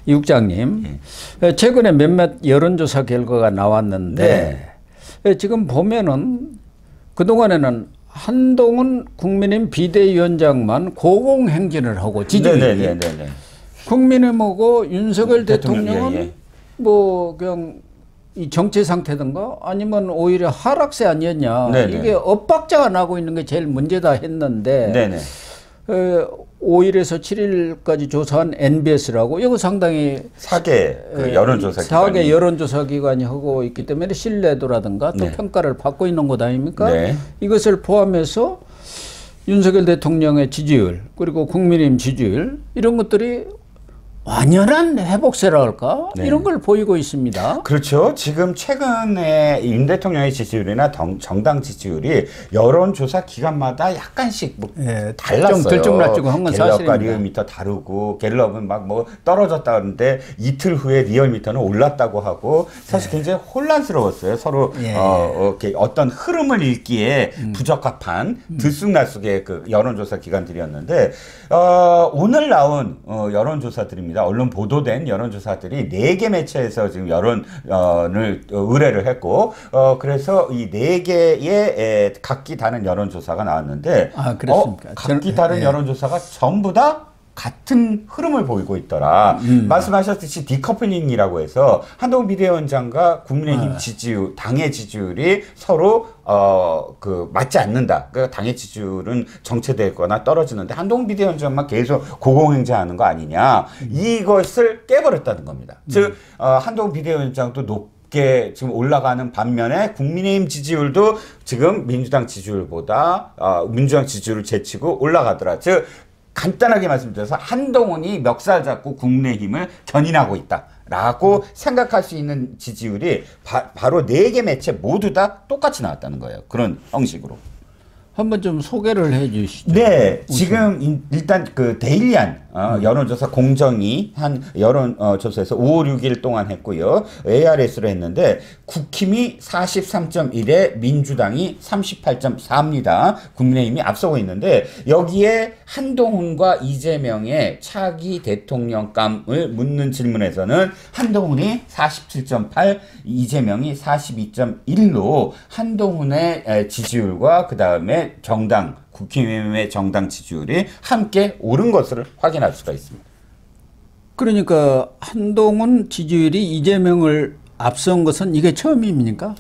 이 국장님, 최근에 몇몇 여론조사 결과가 나왔는데 지금 보면은 그동안에는 한동훈 국민의힘 비대위원장만 고공행진을 하고 지지율이 국민의힘하고 윤석열 대통령은 뭐 그냥 이 정체 상태든가 아니면 오히려 하락세 아니었냐. 이게 엇박자가 나고 있는 게 제일 문제다 했는데 5일에서 7일까지 조사한 NBS라고 이거 상당히 4개 그 여론조사 기관이 4개 여론조사 기관이 하고 있기 때문에 신뢰도라든가 또 평가를 받고 있는 것 아닙니까? 이것을 포함해서 윤석열 대통령의 지지율 그리고 국민의힘 지지율 이런 것들이 완연한 회복세라 할까? 이런 걸 보이고 있습니다. 그렇죠. 지금 최근에 윤 대통령의 지지율이나 정당 지지율이 여론조사 기간마다 약간씩 뭐 달랐어요. 좀 들쭉날쭉한 건 사실입니다. 갤럽과 리얼미터 다르고 갤럽은 막 뭐 떨어졌다는데 이틀 후에 리얼미터는 올랐다고 하고 사실 굉장히 혼란스러웠어요. 서로 어떤 흐름을 읽기에 부적합한 들쑥날쑥의 그 여론조사 기관들이었는데 오늘 나온 여론조사들입니다. 언론 보도된 여론조사들이 4개 매체에서 지금 여론을 의뢰를 했고, 그래서 이 4개의 각기 다른 여론조사가 나왔는데, 그렇습니까? 각기 다른 여론조사가 전부 다 같은 흐름을 보이고 있더라. 말씀하셨듯이 디커플링이라고 해서 한동훈 비대위원장과 국민의힘 지지율, 당의 지지율이 서로 맞지 않는다. 그러니까 당의 지지율은 정체되거나 떨어지는데 한동훈 비대위원장만 계속 고공행진하는 거 아니냐. 이것을 깨버렸다는 겁니다. 즉 한동훈 비대위원장도 높게 지금 올라가는 반면에 국민의힘 지지율도 지금 민주당 지지율보다 민주당 지지율을 제치고 올라가더라. 즉 간단하게 말씀드려서 한동훈이 멱살 잡고 국민의힘을 견인하고 있다라고 생각할 수 있는 지지율이 바로 4개 매체 모두 다 똑같이 나왔다는 거예요. 그런 형식으로. 한번 좀 소개를 해 주시죠. 네, 지금 일단 그 데일리안 여론조사 공정위 한 여론조사에서 5, 6일 동안 했고요. ARS로 했는데 국힘이 43.1에 민주당이 38.4입니다. 국민의힘이 앞서고 있는데 여기에 한동훈과 이재명의 차기 대통령감을 묻는 질문에서는 한동훈이 47.8, 이재명이 42.1로 한동훈의 지지율과 그 다음에 국힘의 정당 지지율이 함께 오른 것을 확인할 수가 있습니다. 그러니까 한동훈 지지율이 이재명을 앞선 것은 이게 처음입니까?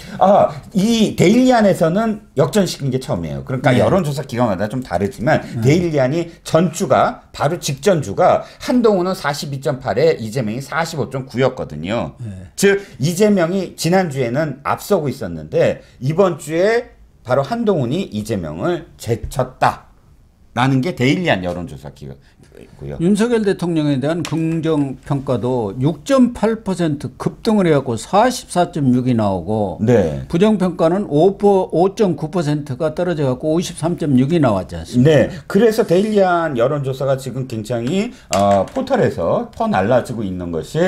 이 데일리안에서는 역전시킨 게 처음이에요. 그러니까 여론조사 기관마다 좀 다르지만 데일리안이 전주가 바로 직전주가 한동훈은 42.8에 이재명이 45.9였거든요. 즉 이재명이 지난주에는 앞서고 있었는데 이번 주에 바로 한동훈이 이재명을 제쳤다라는 게 데일리안 여론조사 기관이고요. 윤석열 대통령에 대한 긍정평가도 6.8% 급등을 해갖고 44.6이 나오고 부정평가는 5.9%가 떨어져갖고 53.6이 나왔지 않습니까? 네. 그래서 데일리안 여론조사가 지금 굉장히 포털에서 퍼날라지고 있는 것이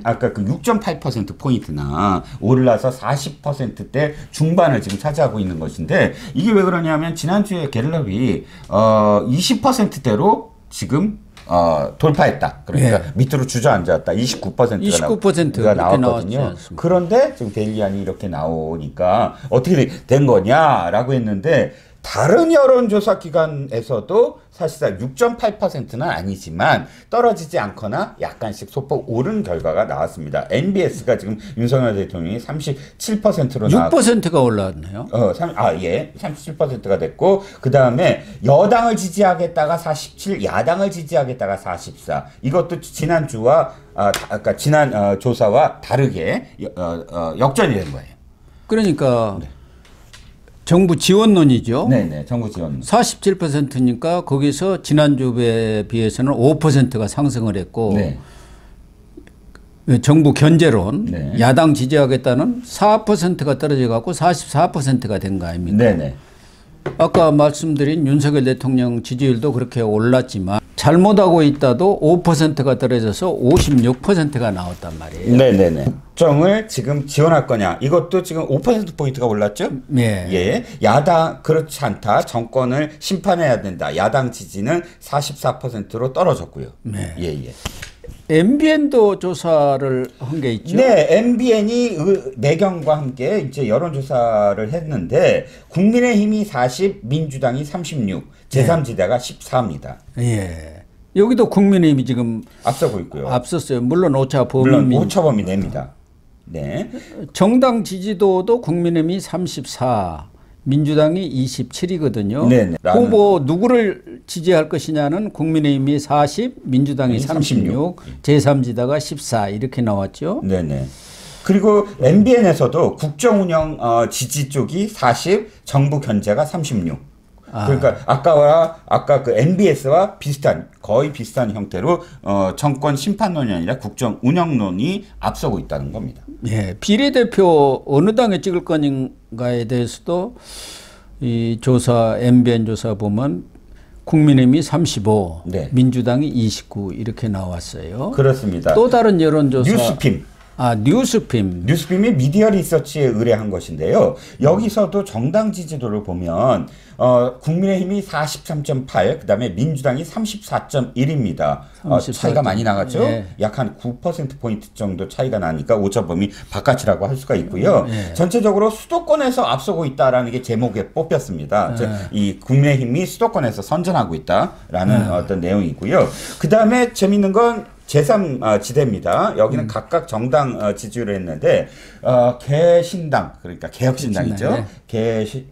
아까 그 6.8%포인트나 올라서 40%대 중반을 지금 차지하고 있는 것인데 이게 왜 그러냐면 지난주에 갤럽이 20%대로 지금 돌파했다. 그러니까 밑으로 주저앉았다. 29%가 나왔거든요. 그런데 지금 데일리안이 이렇게 나오니까 어떻게 된 거냐라고 했는데 다른 여론조사 기관에서도 사실상 6.8%는 아니지만 떨어지지 않거나 약간씩 소폭 오른 결과가 나왔습니다. NBS가 지금 윤석열 대통령이 37%로 6%가 올라왔네요. 37%가 됐고 그 다음에 여당을 지지하겠다가 47, 야당을 지지하겠다가 44. 이것도 지난주와 아까 지난 조사와 다르게 역전이 된 거예요. 그러니까. 정부 지원론이죠. 네네, 정부 지원론. 47%니까 거기서 지난주에 비해서는 5%가 상승을 했고 정부 견제론, 야당 지지하겠다는 4%가 떨어져 갖고 44%가 된 거 아닙니까? 아까 말씀드린 윤석열 대통령 지지율도 그렇게 올랐지만 잘못하고 있다도 5%가 떨어져서 56%가 나왔단 말이에요. 네네네. 국정을 지금 지원할 거냐. 이것도 지금 5%포인트가 올랐죠? 야당 그렇지 않다. 정권을 심판해야 된다. 야당 지지는 44%로 떨어졌고요. MBN도 조사를 한 게 있죠? 네, MBN이 내경과 함께 이제 여론조사를 했는데 국민의힘이 40, 민주당이 36, 제3지대가 14입니다. 예. 여기도 국민의힘이 지금 앞서고 있고요. 앞섰어요. 물론 오차 범위. 물론 오차 범위 내입니다. 네. 정당 지지도도 국민의힘이 34, 민주당이 27이거든요. 네네. 후보 누구를 지지할 것이냐는 국민의힘이 40, 민주당이 36, 제3지대가 14 이렇게 나왔죠. 네네. 그리고 MBN에서도 국정운영 지지 쪽이 40, 정부 견제가 36. 그러니까 아까 그 MBS와 거의 비슷한 형태로 정권 심판론이 아니라 국정 운영론이 앞서고 있다는 겁니다. 예, 비례대표 어느 당에 찍을 건가에 대해서도 이 조사 MBN 조사 보면 국민의힘이 35, 네. 민주당이 29 이렇게 나왔어요. 그렇습니다. 또 다른 여론조사 뉴스핌. 뉴스핌이 미디어 리서치에 의뢰한 것인데요. 여기서도 정당 지지도를 보면 국민의힘이 43.8, 그다음에 민주당이 34.1입니다. 차이가 많이 나갔죠. 네. 약 한 9%포인트 정도 차이가 나니까 오차범위 바깥이라고 할 수가 있고요. 네. 전체적으로 수도권에서 앞서고 있다라는 게 제목에 뽑혔습니다. 네. 이 국민의힘이 수도권에서 선전하고 있다라는 어떤 내용이고요. 그다음에 재밌는 건 제3지대입니다. 여기는 각각 정당 지지율을 했는데 개신당 그러니까 개혁신당이죠.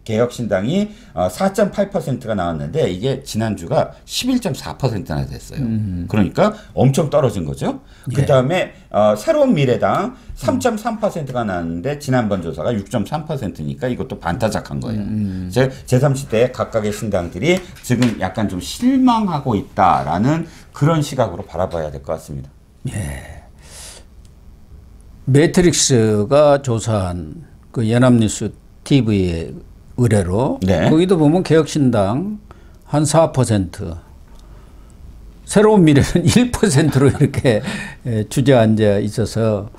개혁신당이 4.8%가 나왔는데 이게 지난주가 11.4%나 됐어요. 그러니까 엄청 떨어진 거죠. 그다음에 새로운 미래당 3.3%가 나왔는데 지난번 조사가 6.3%니까 이것도 반타작한 거예요. 제3지대 각각의 신당들이 지금 약간 좀 실망하고 있다라는 그런 시각으로 바라봐야 될 것 같습니다. 예. 매트릭스가 조사한 그 연합뉴스 TV의 의뢰로 네. 거기도 보면 개혁신당 한 4%, 새로운 미래는 1%로 이렇게 주저앉아 있어서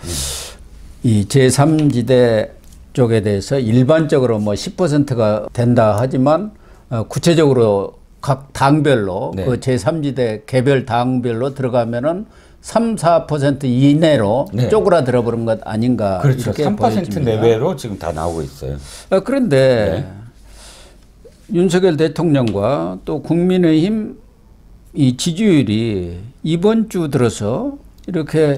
이 제3지대 쪽에 대해서 일반적으로 뭐 10%가 된다 하지만 구체적으로 각 당별로 네. 그 제3지대 개별 당별로 들어가면은 3, 4% 이내로 네. 쪼그라들어 버린 것 아닌가. 그렇죠. 이렇게 3% 보여집니다. 내외로 지금 다 나오고 있어요. 그런데 윤석열 대통령과 또 국민의힘 이 지지율이 이번 주 들어서 이렇게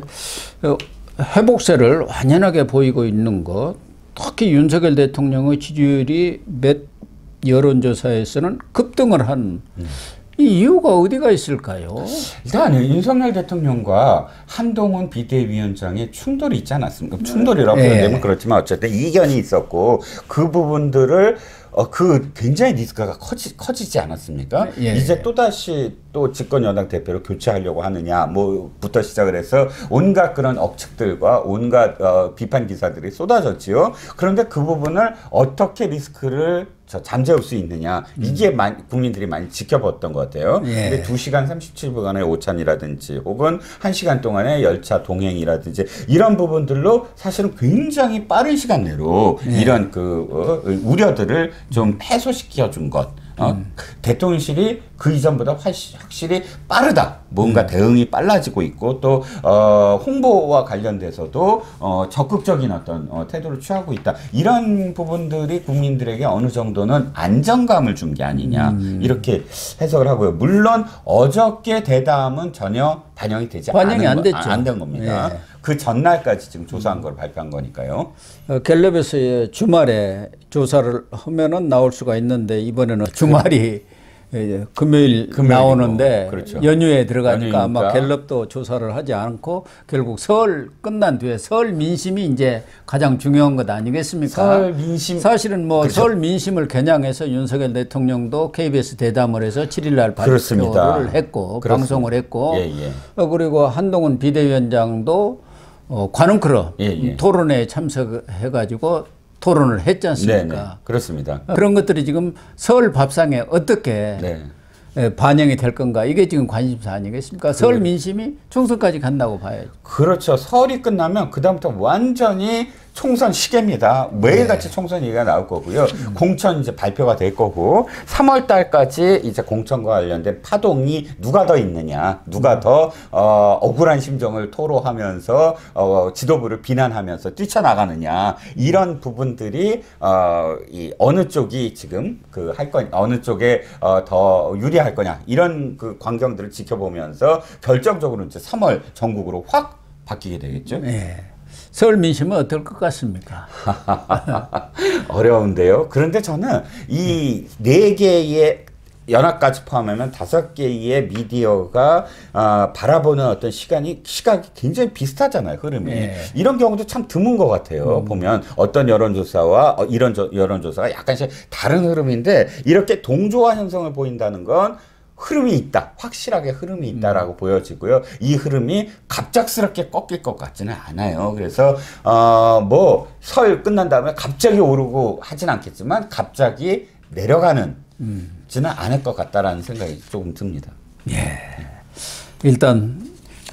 회복세를 완연하게 보이고 있는 것, 특히 윤석열 대통령의 지지율이 몇 여론조사에서는 급등을 한 이 이유가 어디가 있을까요? 일단 윤석열 대통령과 한동훈 비대위원장의 충돌이 있지 않았습니까? 충돌이라고 표현되면 그렇지만 어쨌든 이견이 있었고 그 부분들을 그 굉장히 리스크가 커지지 않았습니까? 이제 또다시 또 집권 여당 대표로 교체하려고 하느냐 뭐부터 시작을 해서 온갖 그런 억측들과 온갖 비판 기사들이 쏟아졌지요. 그런데 그 부분을 어떻게 리스크를 잠재울 수 있느냐 이게 국민들이 많이 지켜봤던 것 같아요. 근데 2시간 37분간의 오찬이라든지 혹은 1시간 동안의 열차 동행이라든지 이런 부분들로 사실은 굉장히 빠른 시간 내로 이런 그 우려들을 좀 해소시켜 준 것. 대통령실이 그 이전보다 확실히 빠르다. 뭔가 대응이 빨라지고 있고 또 홍보와 관련돼서도 적극적인 어떤 태도를 취하고 있다. 이런 부분들이 국민들에게 어느 정도는 안정감을 준 게 아니냐 이렇게 해석을 하고요. 물론 어저께 대담은 전혀 반영이 되지 안 된 겁니다. 그 전날까지 지금 조사한 걸 발표한 거니까요. 갤럽에서 주말에 조사를 하면은 나올 수가 있는데 이번에는 주말이 금요일 나오는데 그렇죠. 연휴에 들어가니까 아마 갤럽도 조사를 하지 않고 결국 설 끝난 뒤에 설 민심이 이제 가장 중요한 것 아니겠습니까? 설 민심 사실은 뭐 설 민심을 겨냥해서 윤석열 대통령도 KBS 대담을 해서 7일 날 발표를 했고 방송을 했고 그리고 한동훈 비대위원장도 관훈크러 토론회에 참석해가지고 토론을 했지 않습니까? 네네, 그렇습니다. 그런 것들이 지금 설 밥상에 어떻게 반영이 될 건가 이게 지금 관심사 아니겠습니까? 설 민심이 총선까지 간다고 봐야죠. 그렇죠. 설이 끝나면 그다음부터 완전히 총선 시계입니다. 매일같이 총선 얘기가 나올 거고요. 공천 이제 발표가 될 거고 3월 달까지 이제 공천과 관련된 파동이 누가 더 있느냐, 누가 더 억울한 심정을 토로하면서 지도부를 비난하면서 뛰쳐나가느냐 이런 부분들이 이 어느 쪽이 지금 그 할 거냐, 어느 쪽에 더 유리할 거냐 이런 그 광경들을 지켜보면서 결정적으로 이제 3월 전국으로 확 바뀌게 되겠죠. 네. 서울 민심은 어떨 것 같습니까? 어려운데요. 그런데 저는 이 4개의 연합까지 포함하면 5개의 미디어가 바라보는 어떤 시각이 굉장히 비슷하잖아요, 흐름이. 네. 이런 경우도 참 드문 것 같아요. 보면 어떤 여론조사와 이런 여론조사가 약간씩 다른 흐름인데 이렇게 동조화 현상을 보인다는 건 흐름이 있다. 확실하게 흐름이 있다라고 보여지고요. 이 흐름이 갑작스럽게 꺾일 것 같지는 않아요. 그래서 뭐 설 끝난 다음에 갑자기 오르고 하진 않겠지만 갑자기 내려가는 지는 않을 것 같다라는 생각이 조금 듭니다. 예. 일단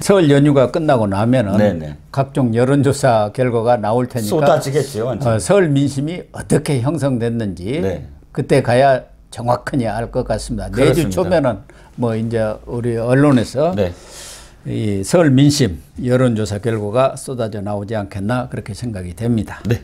설 연휴가 끝나고 나면은 네네. 각종 여론조사 결과가 나올 테니까 쏟아지겠죠. 완전. 설 민심이 어떻게 형성됐는지 네. 그때 가야 정확하게 알 것 같습니다. 내주 초면은 뭐 이제 우리 언론에서 네. 이 설 민심 여론조사 결과가 쏟아져 나오지 않겠나 그렇게 생각이 됩니다. 네.